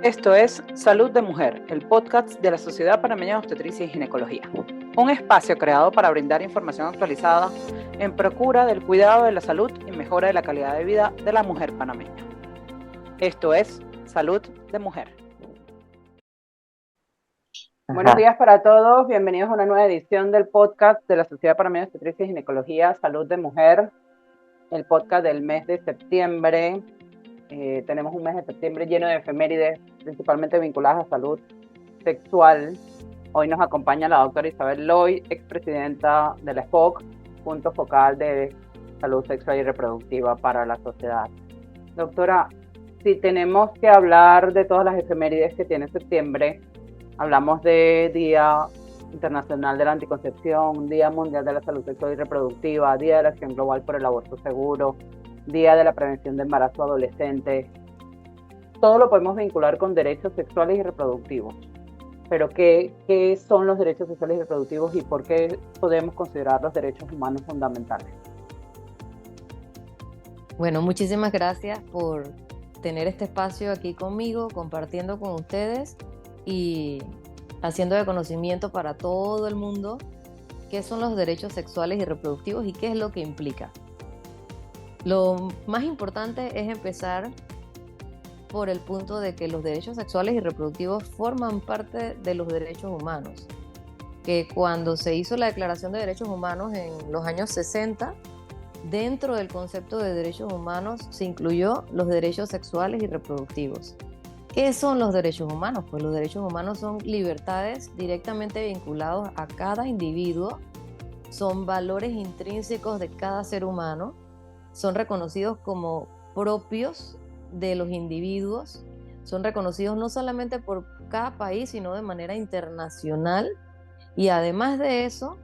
Esto es Salud de Mujer, el podcast de la Sociedad Panameña de Obstetricia y Ginecología. Un espacio creado para brindar información actualizada en procura del cuidado de la salud y mejora de la calidad de vida de la mujer panameña. Esto es Salud de Mujer. Buenos días para todos, bienvenidos a una nueva edición del podcast de la Sociedad Panameña de Obstetricia y Ginecología, Salud de Mujer, el podcast del mes de septiembre. Tenemos un mes de septiembre lleno de efemérides, principalmente vinculadas a salud sexual. Hoy nos acompaña la doctora Isabel Loy, expresidenta de la SPOC, punto focal de salud sexual y reproductiva para la sociedad. Doctora, si tenemos que hablar de todas las efemérides que tiene septiembre, hablamos de Día Internacional de la Anticoncepción, Día Mundial de la Salud Sexual y Reproductiva, Día de la Acción Global por el Aborto Seguro, Día de la Prevención de Embarazo Adolescente. Todo lo podemos vincular con derechos sexuales y reproductivos. Pero ¿qué son los derechos sexuales y reproductivos y por qué podemos considerar los derechos humanos fundamentales? Bueno, muchísimas gracias por tener este espacio aquí conmigo, compartiendo con ustedes y haciendo de conocimiento para todo el mundo qué son los derechos sexuales y reproductivos y qué es lo que implica. Lo más importante es empezar por el punto de que los derechos sexuales y reproductivos forman parte de los derechos humanos, que cuando se hizo la Declaración de Derechos Humanos en los años 60, dentro del concepto de derechos humanos se incluyó los derechos sexuales y reproductivos. ¿Qué son los derechos humanos? Pues los derechos humanos son libertades directamente vinculados a cada individuo, son valores intrínsecos de cada ser humano, son reconocidos como propios de los individuos, son reconocidos no solamente por cada país, sino de manera internacional, y además de eso,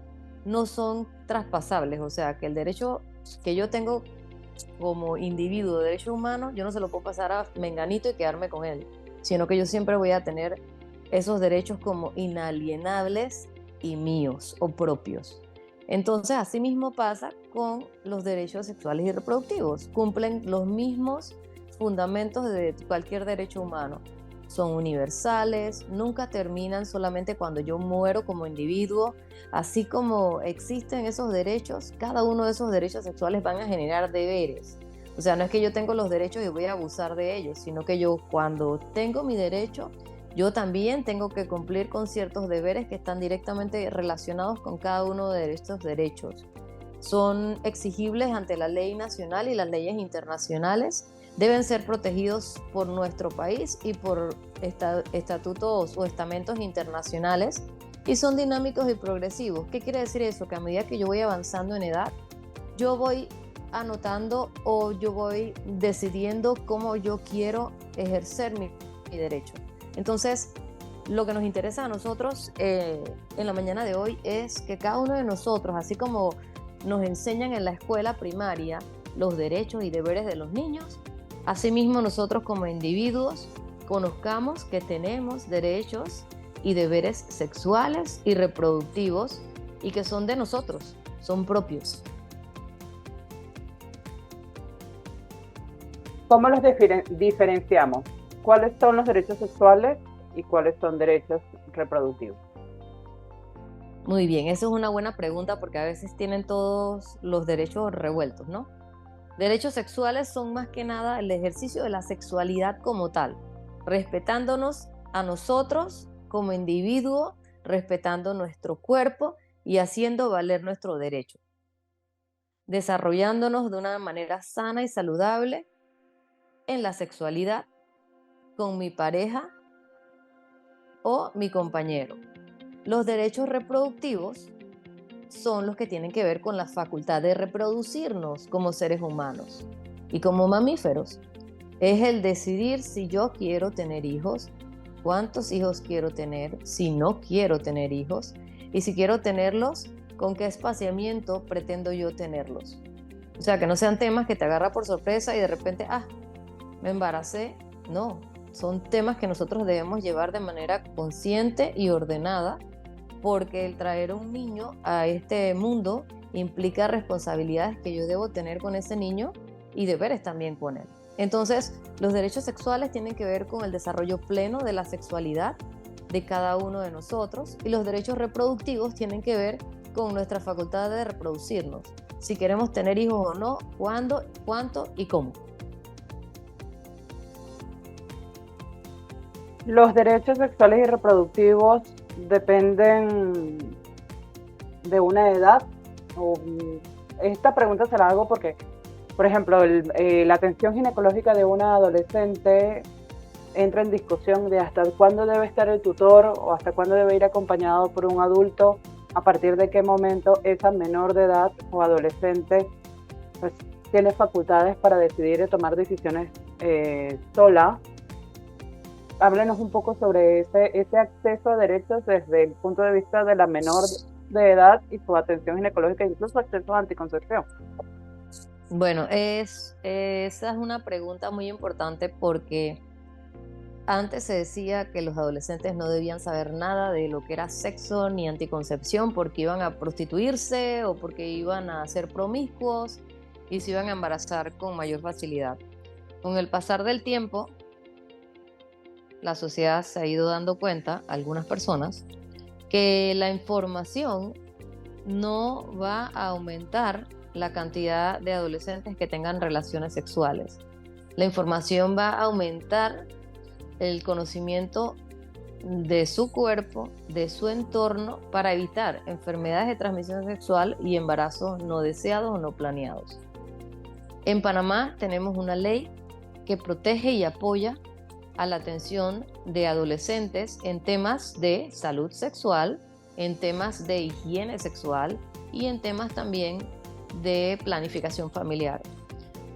no son traspasables, o sea, que el derecho que yo tengo como individuo de derechos humanos, yo no se lo puedo pasar a menganito y quedarme con él, sino que yo siempre voy a tener esos derechos como inalienables y míos o propios. Entonces, así mismo pasa con los derechos sexuales y reproductivos. Cumplen los mismos fundamentos de cualquier derecho humano. Son universales, nunca terminan solamente cuando yo muero como individuo. Así como existen esos derechos, cada uno de esos derechos sexuales van a generar deberes. O sea, no es que yo tengo los derechos y voy a abusar de ellos, sino que yo cuando tengo mi derecho, yo también tengo que cumplir con ciertos deberes que están directamente relacionados con cada uno de estos derechos. Son exigibles ante la ley nacional y las leyes internacionales. Deben ser protegidos por nuestro país y por estatutos o estamentos internacionales y son dinámicos y progresivos. ¿Qué quiere decir eso? Que a medida que yo voy avanzando en edad, yo voy anotando o yo voy decidiendo cómo yo quiero ejercer mi derecho. Entonces, lo que nos interesa a nosotros en la mañana de hoy es que cada uno de nosotros, así como nos enseñan en la escuela primaria los derechos y deberes de los niños, asimismo nosotros como individuos conozcamos que tenemos derechos y deberes sexuales y reproductivos y que son de nosotros, son propios. ¿Cómo los diferenciamos? ¿Cuáles son los derechos sexuales y cuáles son derechos reproductivos? Muy bien, eso es una buena pregunta porque a veces tienen todos los derechos revueltos, ¿no? Derechos sexuales son más que nada el ejercicio de la sexualidad como tal, respetándonos a nosotros como individuo, respetando nuestro cuerpo y haciendo valer nuestro derecho, desarrollándonos de una manera sana y saludable en la sexualidad con mi pareja o mi compañero. Los derechos reproductivos son los que tienen que ver con la facultad de reproducirnos como seres humanos y como mamíferos. Es el decidir si yo quiero tener hijos, cuántos hijos quiero tener, si no quiero tener hijos y si quiero tenerlos, con qué espaciamiento pretendo yo tenerlos. O sea, que no sean temas que te agarra por sorpresa y de repente, me embaracé. No, son temas que nosotros debemos llevar de manera consciente y ordenada, porque el traer un niño a este mundo implica responsabilidades que yo debo tener con ese niño y deberes también con él. Entonces, los derechos sexuales tienen que ver con el desarrollo pleno de la sexualidad de cada uno de nosotros, y los derechos reproductivos tienen que ver con nuestra facultad de reproducirnos, si queremos tener hijos o no, cuándo, cuánto y cómo. Los derechos sexuales y reproductivos dependen de una edad. Esta pregunta se la hago porque, por ejemplo, la atención ginecológica de una adolescente entra en discusión de hasta cuándo debe estar el tutor o hasta cuándo debe ir acompañado por un adulto, a partir de qué momento esa menor de edad o adolescente pues tiene facultades para decidir y tomar decisiones sola. Háblenos un poco sobre ese acceso a derechos desde el punto de vista de la menor de edad y su atención ginecológica, incluso acceso a anticoncepción. Bueno, esa es una pregunta muy importante porque antes se decía que los adolescentes no debían saber nada de lo que era sexo ni anticoncepción porque iban a prostituirse o porque iban a ser promiscuos y se iban a embarazar con mayor facilidad. Con el pasar del tiempo, la sociedad se ha ido dando cuenta, algunas personas, que la información no va a aumentar la cantidad de adolescentes que tengan relaciones sexuales. La información va a aumentar el conocimiento de su cuerpo, de su entorno, para evitar enfermedades de transmisión sexual y embarazos no deseados o no planeados. En Panamá tenemos una ley que protege y apoya a la atención de adolescentes en temas de salud sexual, en temas de higiene sexual y en temas también de planificación familiar.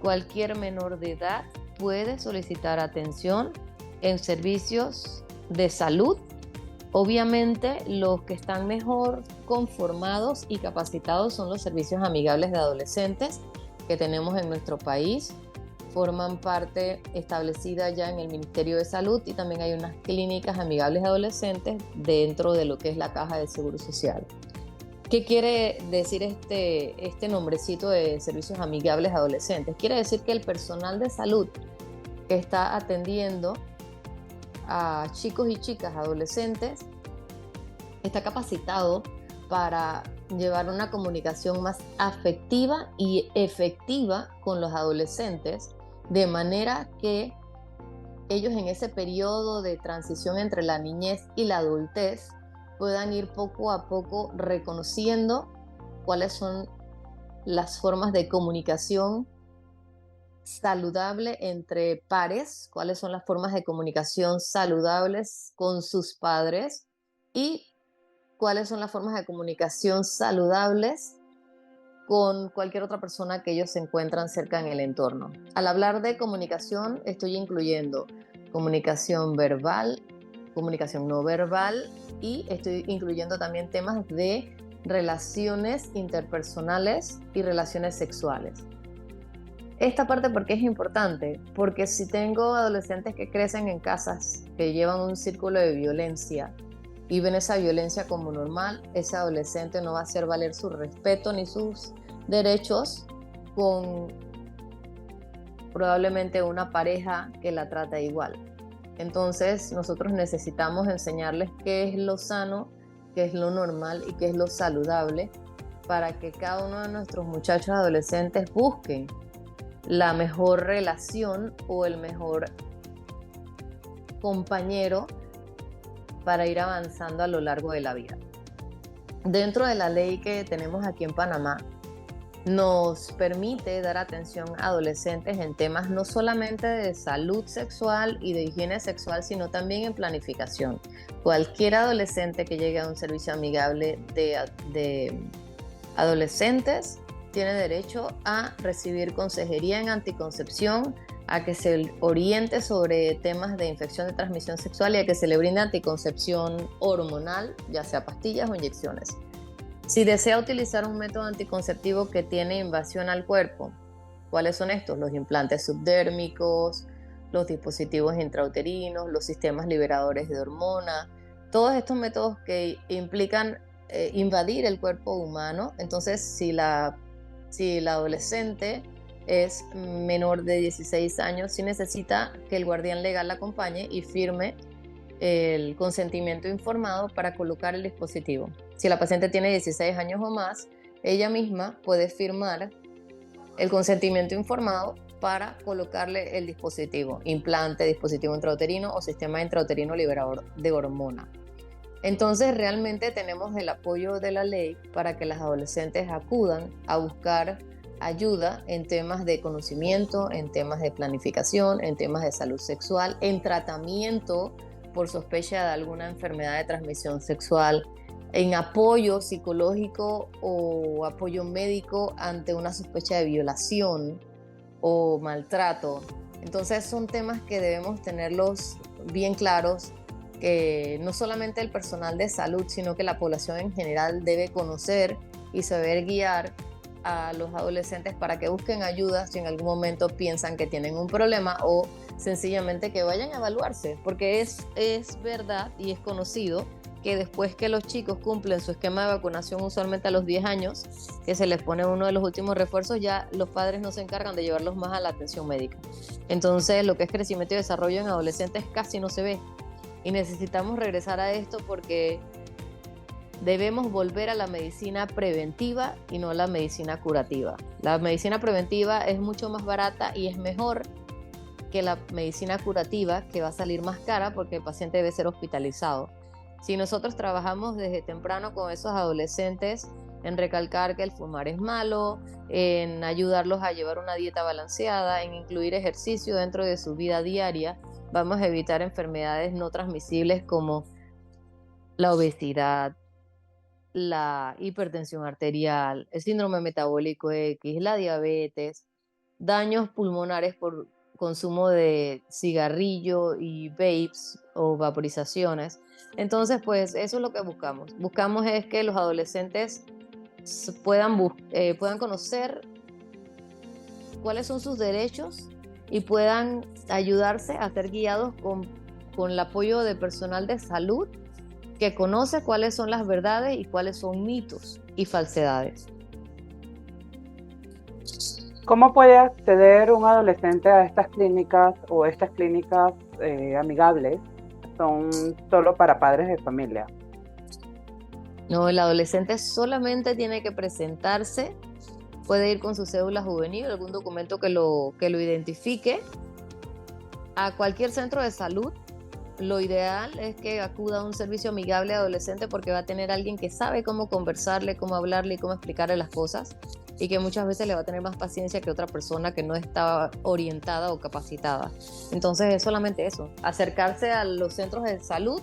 Cualquier menor de edad puede solicitar atención en servicios de salud. Obviamente, los que están mejor conformados y capacitados son los servicios amigables de adolescentes que tenemos en nuestro país. Forman parte establecida ya en el Ministerio de Salud, y también hay unas clínicas amigables de adolescentes dentro de lo que es la Caja de Seguro Social. ¿Qué quiere decir este nombrecito de servicios amigables de adolescentes? Quiere decir que el personal de salud que está atendiendo a chicos y chicas adolescentes está capacitado para llevar una comunicación más afectiva y efectiva con los adolescentes, de manera que ellos en ese periodo de transición entre la niñez y la adultez puedan ir poco a poco reconociendo cuáles son las formas de comunicación saludable entre pares, cuáles son las formas de comunicación saludables con sus padres y cuáles son las formas de comunicación saludables con cualquier otra persona que ellos se encuentran cerca en el entorno. Al hablar de comunicación, estoy incluyendo comunicación verbal, comunicación no verbal, y estoy incluyendo también temas de relaciones interpersonales y relaciones sexuales. Esta parte, ¿por qué es importante? Porque si tengo adolescentes que crecen en casas que llevan un círculo de violencia y ven esa violencia como normal, ese adolescente no va a hacer valer su respeto ni sus derechos con probablemente una pareja que la trata igual. Entonces nosotros necesitamos enseñarles qué es lo sano, qué es lo normal y qué es lo saludable, para que cada uno de nuestros muchachos adolescentes busquen la mejor relación o el mejor compañero para ir avanzando a lo largo de la vida. Dentro de la ley que tenemos aquí en Panamá, nos permite dar atención a adolescentes en temas no solamente de salud sexual y de higiene sexual, sino también en planificación. Cualquier adolescente que llegue a un servicio amigable de adolescentes tiene derecho a recibir consejería en anticoncepción, a que se oriente sobre temas de infección de transmisión sexual y a que se le brinde anticoncepción hormonal, ya sea pastillas o inyecciones. Si desea utilizar un método anticonceptivo que tiene invasión al cuerpo, ¿cuáles son estos? Los implantes subdérmicos, los dispositivos intrauterinos, los sistemas liberadores de hormona, todos estos métodos que implican invadir el cuerpo humano. Entonces, si la adolescente es menor de 16 años, sí necesita que el guardián legal la acompañe y firme el consentimiento informado para colocar el dispositivo. Si la paciente tiene 16 años o más, ella misma puede firmar el consentimiento informado para colocarle el dispositivo, implante, dispositivo intrauterino o sistema intrauterino liberador de hormona. Entonces realmente tenemos el apoyo de la ley para que las adolescentes acudan a buscar ayuda en temas de conocimiento, en temas de planificación, en temas de salud sexual, en tratamiento por sospecha de alguna enfermedad de transmisión sexual, en apoyo psicológico o apoyo médico ante una sospecha de violación o maltrato. Entonces son temas que debemos tenerlos bien claros, que no solamente el personal de salud, sino que la población en general debe conocer y saber guiar a los adolescentes para que busquen ayuda si en algún momento piensan que tienen un problema o sencillamente que vayan a evaluarse, porque es verdad y es conocido que después que los chicos cumplen su esquema de vacunación, usualmente a los 10 años, que se les pone uno de los últimos refuerzos, ya los padres no se encargan de llevarlos más a la atención médica. Entonces, lo que es crecimiento y desarrollo en adolescentes casi no se ve. Y necesitamos regresar a esto porque debemos volver a la medicina preventiva y no a la medicina curativa. La medicina preventiva es mucho más barata y es mejor que la medicina curativa, que va a salir más cara porque el paciente debe ser hospitalizado. Si nosotros trabajamos desde temprano con esos adolescentes en recalcar que el fumar es malo, en ayudarlos a llevar una dieta balanceada, en incluir ejercicio dentro de su vida diaria, vamos a evitar enfermedades no transmisibles como la obesidad, la hipertensión arterial, el síndrome metabólico X, la diabetes, daños pulmonares por consumo de cigarrillo y vapes o vaporizaciones. Entonces, pues eso es lo que buscamos. Buscamos es que los adolescentes puedan conocer cuáles son sus derechos y puedan ayudarse a ser guiados con el apoyo de personal de salud que conoce cuáles son las verdades y cuáles son mitos y falsedades. ¿Cómo puede acceder un adolescente a estas clínicas o estas clínicas amigables? Son solo para padres de familia. No, el adolescente solamente tiene que presentarse, puede ir con su cédula juvenil, algún documento que lo identifique, a cualquier centro de salud. Lo ideal es que acuda a un servicio amigable adolescente porque va a tener alguien que sabe cómo conversarle, cómo hablarle y cómo explicarle las cosas, y que muchas veces le va a tener más paciencia que otra persona que no está orientada o capacitada. Entonces es solamente eso, acercarse a los centros de salud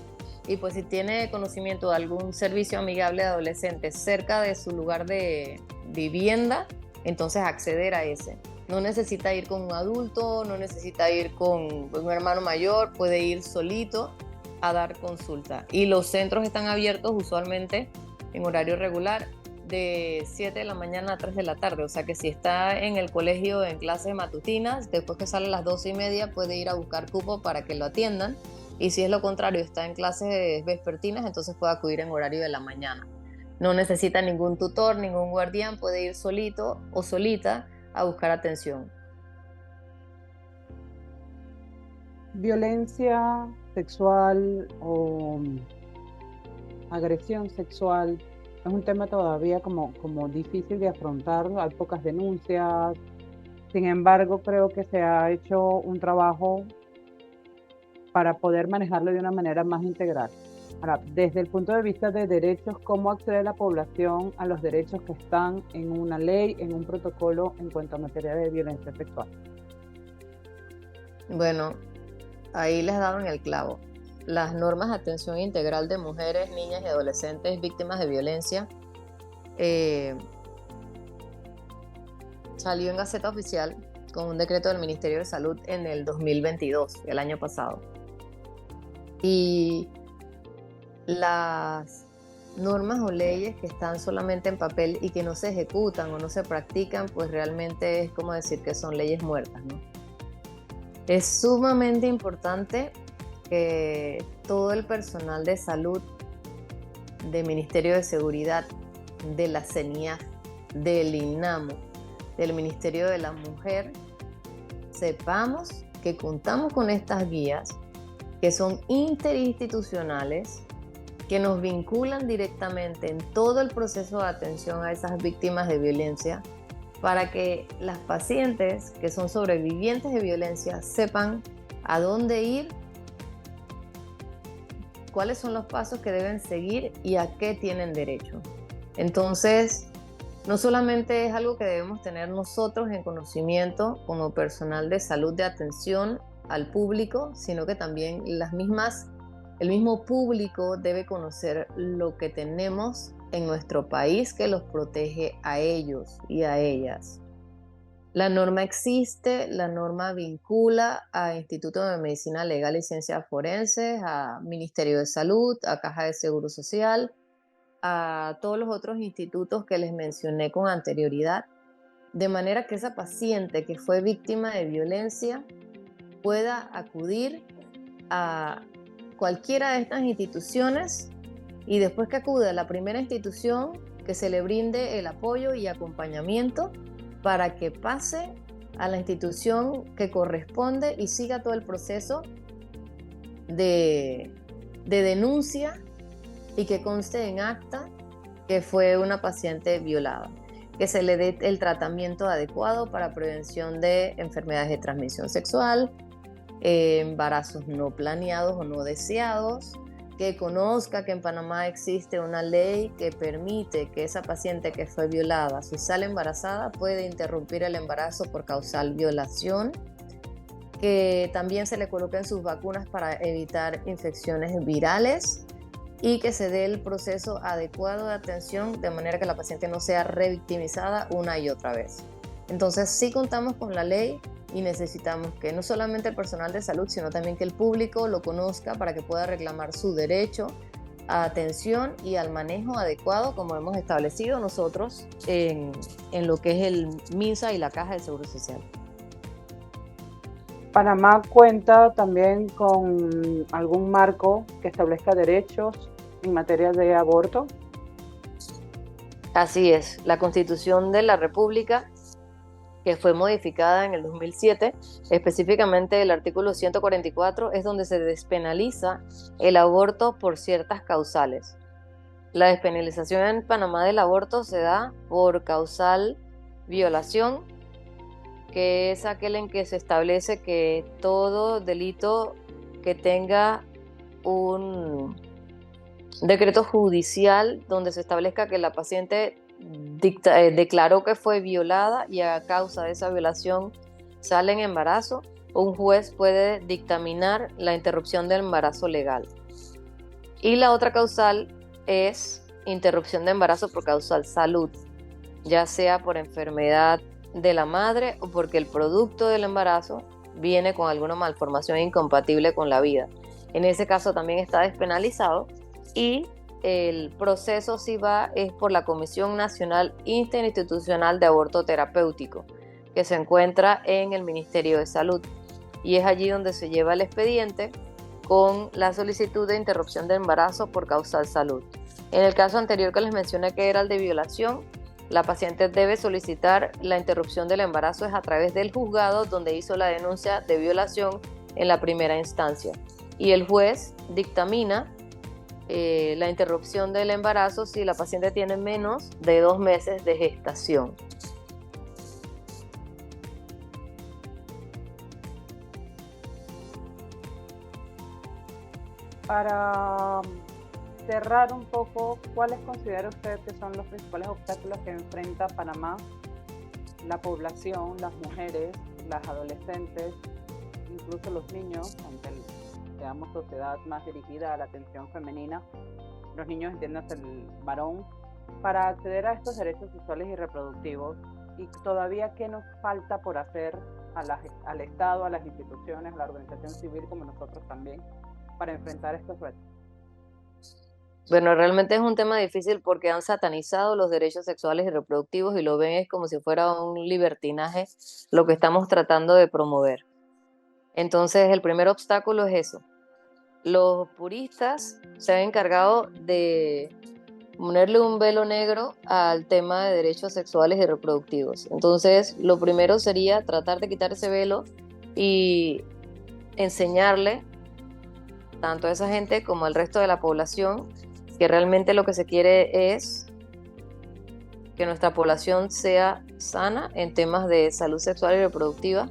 y pues si tiene conocimiento de algún servicio amigable de adolescentes cerca de su lugar de vivienda, entonces acceder a ese. No necesita ir con un adulto, no necesita ir con un hermano mayor, puede ir solito a dar consulta. Y los centros están abiertos usualmente en horario regular de 7 de la mañana a 3 de la tarde. O sea que si está en el colegio en clases matutinas, después que sale a las 12:30 puede ir a buscar cupo para que lo atiendan. Y si es lo contrario, está en clases vespertinas, entonces puede acudir en horario de la mañana. No necesita ningún tutor, ningún guardián, puede ir solito o solita a buscar atención. Violencia sexual o agresión sexual es un tema todavía como difícil de afrontar, hay pocas denuncias. Sin embargo, creo que se ha hecho un trabajo para poder manejarlo de una manera más integral. Ahora, desde el punto de vista de derechos, ¿cómo accede la población a los derechos que están en una ley, en un protocolo en cuanto a materia de violencia sexual? Bueno, ahí les daban el clavo. Las normas de atención integral de mujeres, niñas y adolescentes víctimas de violencia salió en Gaceta Oficial con un decreto del Ministerio de Salud en el 2022, el año pasado. Y las normas o leyes que están solamente en papel y que no se ejecutan o no se practican, pues realmente es como decir que son leyes muertas, ¿no? Es sumamente importante que todo el personal de salud, del Ministerio de Seguridad, de la CENIAF, del INAMO, del Ministerio de la Mujer, sepamos que contamos con estas guías que son interinstitucionales, que nos vinculan directamente en todo el proceso de atención a esas víctimas de violencia, para que las pacientes que son sobrevivientes de violencia sepan a dónde ir, cuáles son los pasos que deben seguir y a qué tienen derecho. Entonces, no solamente es algo que debemos tener nosotros en conocimiento como personal de salud de atención al público, sino que también el mismo público debe conocer lo que tenemos en nuestro país que los protege a ellos y a ellas. La norma existe, la norma vincula a Instituto de Medicina Legal y Ciencias Forenses, a Ministerio de Salud, a Caja de Seguro Social, a todos los otros institutos que les mencioné con anterioridad, de manera que esa paciente que fue víctima de violencia pueda acudir a cualquiera de estas instituciones y después que acude a la primera institución, que se le brinde el apoyo y acompañamiento para que pase a la institución que corresponde y siga todo el proceso de denuncia y que conste en acta que fue una paciente violada, que se le dé el tratamiento adecuado para prevención de enfermedades de transmisión sexual, embarazos no planeados o no deseados, que conozca que en Panamá existe una ley que permite que esa paciente que fue violada, si sale embarazada, puede interrumpir el embarazo por causal violación, que también se le coloquen sus vacunas para evitar infecciones virales y que se dé el proceso adecuado de atención de manera que la paciente no sea revictimizada una y otra vez. Entonces sí contamos con la ley y necesitamos que no solamente el personal de salud, sino también que el público lo conozca para que pueda reclamar su derecho a atención y al manejo adecuado, como hemos establecido nosotros en lo que es el MINSA y la Caja de Seguro Social. Panamá cuenta también con algún marco que establezca derechos en materia de aborto. Así es, la Constitución de la República, que fue modificada en el 2007, específicamente el artículo 144, es donde se despenaliza el aborto por ciertas causales. La despenalización en Panamá del aborto se da por causal violación, que es aquel en que se establece que todo delito que tenga un decreto judicial donde se establezca que la paciente declaró que fue violada y a causa de esa violación sale en embarazo, un juez puede dictaminar la interrupción del embarazo legal. Y la otra causal es interrupción de embarazo por causal salud, ya sea por enfermedad de la madre o porque el producto del embarazo viene con alguna malformación incompatible con la vida. En ese caso también está despenalizado y el proceso sí es por la Comisión Nacional Interinstitucional de Aborto Terapéutico, que se encuentra en el Ministerio de Salud. Y es allí donde se lleva el expediente con la solicitud de interrupción de embarazo por causal salud. En el caso anterior que les mencioné, que era el de violación, la paciente debe solicitar la interrupción del embarazo es a través del juzgado donde hizo la denuncia de violación en la primera instancia. Y el juez dictamina la interrupción del embarazo si la paciente tiene menos de 2 meses de gestación. Para cerrar un poco, ¿cuáles considera usted que son los principales obstáculos que enfrenta Panamá, la población, las mujeres, las adolescentes, incluso los niños, aunque seamos sociedad más dirigida a la atención femenina, los niños, entiéndase el varón, para acceder a estos derechos sexuales y reproductivos? Y todavía, ¿qué nos falta por hacer al Estado, a las instituciones, a la organización civil como nosotros también, para enfrentar estos retos? Bueno, realmente es un tema difícil porque han satanizado los derechos sexuales y reproductivos y lo ven es como si fuera un libertinaje lo que estamos tratando de promover. Entonces, el primer obstáculo es eso. Los puristas se han encargado de ponerle un velo negro al tema de derechos sexuales y reproductivos. Entonces, lo primero sería tratar de quitar ese velo y enseñarle tanto a esa gente como al resto de la población que realmente lo que se quiere es que nuestra población sea sana en temas de salud sexual y reproductiva,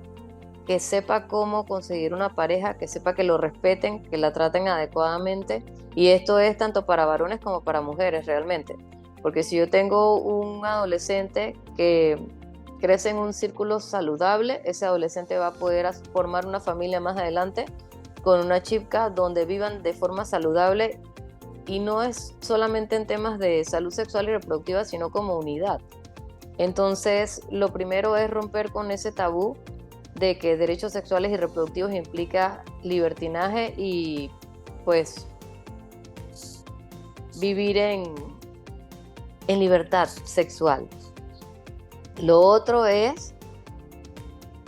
que sepa cómo conseguir una pareja, que sepa que lo respeten, que la traten adecuadamente. Y esto es tanto para varones como para mujeres realmente. Porque si yo tengo un adolescente que crece en un círculo saludable, ese adolescente va a poder formar una familia más adelante con una chica donde vivan de forma saludable, y no es solamente en temas de salud sexual y reproductiva, sino como unidad. Entonces, lo primero es romper con ese tabú de que derechos sexuales y reproductivos implica libertinaje y pues vivir en libertad sexual. Lo otro es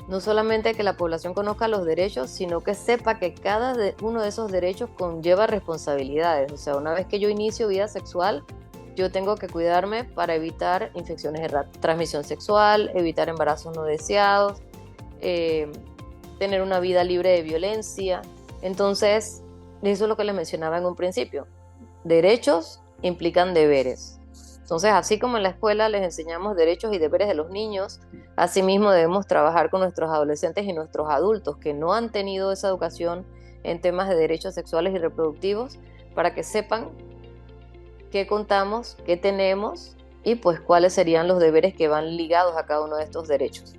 no solamente que la población conozca los derechos, sino que sepa que cada uno de esos derechos conlleva responsabilidades. O sea, una vez que yo inicio vida sexual, yo tengo que cuidarme para evitar infecciones de transmisión sexual, evitar embarazos no deseados, tener una vida libre de violencia. Entonces, eso es lo que les mencionaba en un principio. Derechos implican deberes. Entonces, así como en la escuela les enseñamos derechos y deberes de los niños, asimismo debemos trabajar con nuestros adolescentes y nuestros adultos que no han tenido esa educación en temas de derechos sexuales y reproductivos, para que sepan qué contamos, qué tenemos y pues cuáles serían los deberes que van ligados a cada uno de estos derechos.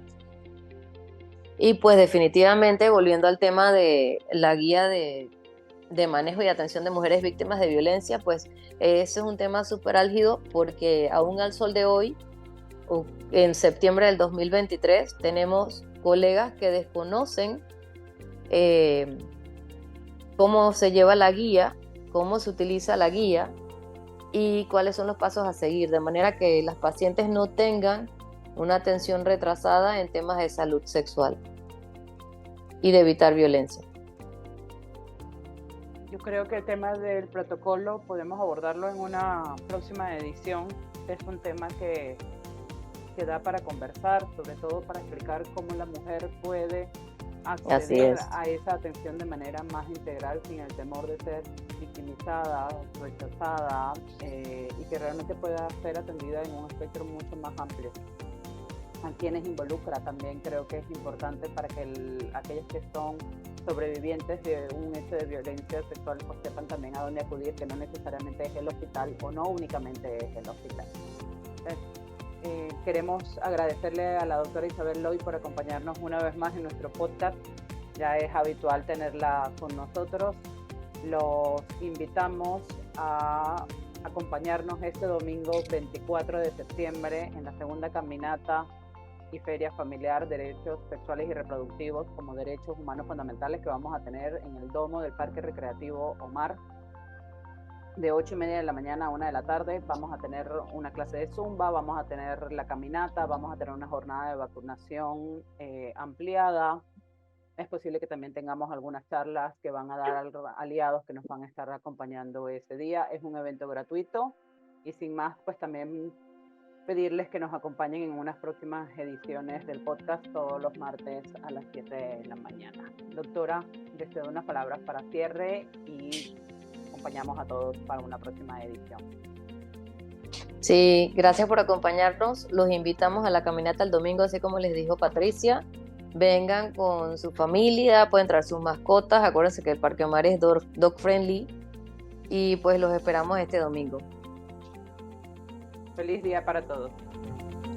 Y pues definitivamente, volviendo al tema de la guía de manejo y atención de mujeres víctimas de violencia, pues ese es un tema súper álgido, porque aún al sol de hoy, en septiembre del 2023, tenemos colegas que desconocen cómo se lleva la guía, cómo se utiliza la guía y cuáles son los pasos a seguir, de manera que las pacientes no tengan una atención retrasada en temas de salud sexual y de evitar violencia. Yo creo que el tema del protocolo podemos abordarlo en una próxima edición. Es un tema que da para conversar, sobre todo para explicar cómo la mujer puede acceder a esa atención de manera más integral, sin el temor de ser victimizada, rechazada, y que realmente pueda ser atendida en un espectro mucho más amplio. A quienes involucra también creo que es importante para que aquellos que son sobrevivientes de un hecho de violencia sexual pues sepan también a dónde acudir, que no necesariamente es el hospital o no únicamente es el hospital. Entonces, queremos agradecerle a la doctora Isabel Loy por acompañarnos una vez más en nuestro podcast. Ya es habitual tenerla con nosotros. Los invitamos a acompañarnos este domingo 24 de septiembre en la segunda caminata y feria familiar Derechos Sexuales y Reproductivos como Derechos Humanos Fundamentales, que vamos a tener en el domo del Parque Recreativo Omar, de 8:30 de la mañana a 1 de la tarde. Vamos a tener una clase de zumba, vamos a tener la caminata, vamos a tener una jornada de vacunación ampliada. Es posible que también tengamos algunas charlas que van a dar aliados que nos van a estar acompañando ese día. Es un evento gratuito y sin más, pues también pedirles que nos acompañen en unas próximas ediciones del podcast todos los martes a las 7 de la mañana. Doctora, deseo unas palabras para cierre y acompañamos a todos para una próxima edición. Sí, gracias por acompañarnos. Los invitamos a la caminata el domingo, así como les dijo Patricia. Vengan con su familia, pueden traer sus mascotas. Acuérdense que el Parque Omar es dog friendly y pues los esperamos este domingo. Feliz día para todos.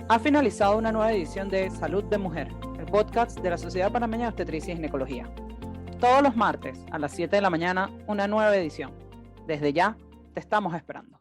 Ha finalizado una nueva edición de Salud de Mujer, el podcast de la Sociedad Panameña de Obstetricia y Ginecología. Todos los martes a las 7 de la mañana, una nueva edición. Desde ya, te estamos esperando.